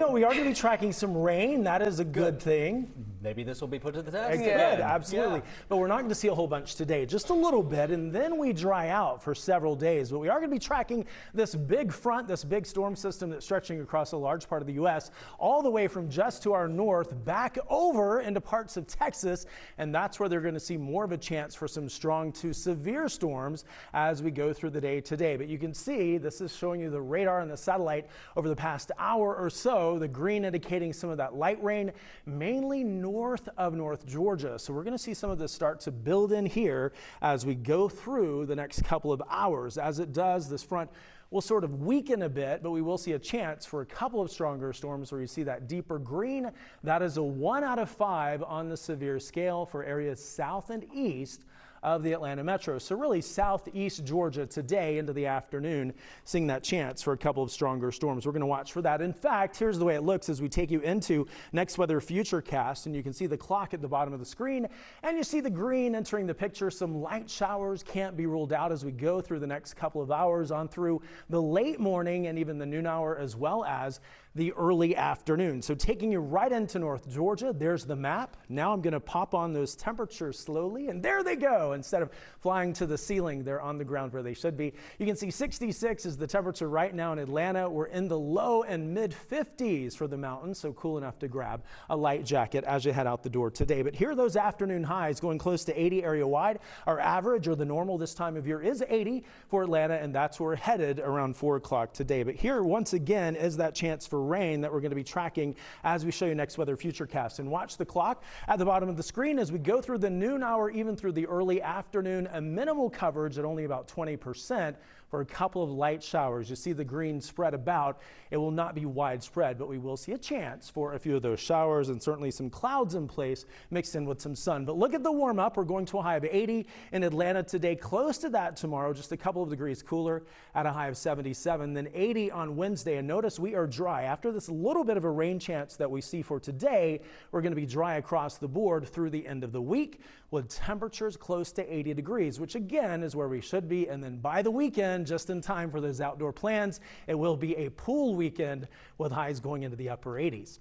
No, we are going to be tracking some rain. That is a good thing. Maybe this will be put to the test. Good, absolutely. Yeah. But we're not going to see a whole bunch today, just a little bit, and then we dry out for several days. But we are going to be tracking this big front, this big storm system that's stretching across a large part of the U.S., all the way from just to our north, back over into parts of Texas, and that's where they're going to see more of a chance for some strong to severe storms as we go through the day today. But you can see this is showing you the radar and the satellite over the past hour or so. The green indicating some of that light rain, mainly north of North Georgia. So we're going to see some of this start to build in here as we go through the next couple of hours. As it does, this front will sort of weaken a bit, but we will see a chance for a couple of stronger storms where you see that deeper green. That is a 1 out of 5 on the severe scale for areas south and east of the Atlanta metro. So really southeast Georgia today into the afternoon, seeing that chance for a couple of stronger storms. We're going to watch for that. In fact, here's the way it looks as we take you into next weather futurecast, and you can see the clock at the bottom of the screen, and you see the green entering the picture. Some light showers can't be ruled out as we go through the next couple of hours on through the late morning and even the noon hour, as well as the early afternoon. So taking you right into North Georgia, there's the map. Now I'm going to pop on those temperatures slowly, and there they go. Instead of flying to the ceiling, they're on the ground where they should be. You can see 66 is the temperature right now in Atlanta. We're in the low and mid 50s for the mountains, so cool enough to grab a light jacket as you head out the door today. But here are those afternoon highs going close to 80 area wide. Our average, or the normal this time of year, is 80 for Atlanta, and that's where we're headed around 4 o'clock today. But here once again is that chance for rain that we're going to be tracking as we show you next weather futurecast. And watch the clock at the bottom of the screen as we go through the noon hour, even through the early afternoon. A minimal coverage at only about 20% for a couple of light showers. You see the green spread about. It will not be widespread, but we will see a chance for a few of those showers and certainly some clouds in place mixed in with some sun. But look at the warm up. We're going to a high of 80 in Atlanta today, close to that tomorrow, just a couple of degrees cooler at a high of 77, then 80 on Wednesday. And notice we are dry. After this little bit of a rain chance that we see for today, we're going to be dry across the board through the end of the week with temperatures close to 80 degrees, which again is where we should be. And then by the weekend, just in time for those outdoor plans, it will be a pool weekend with highs going into the upper 80s.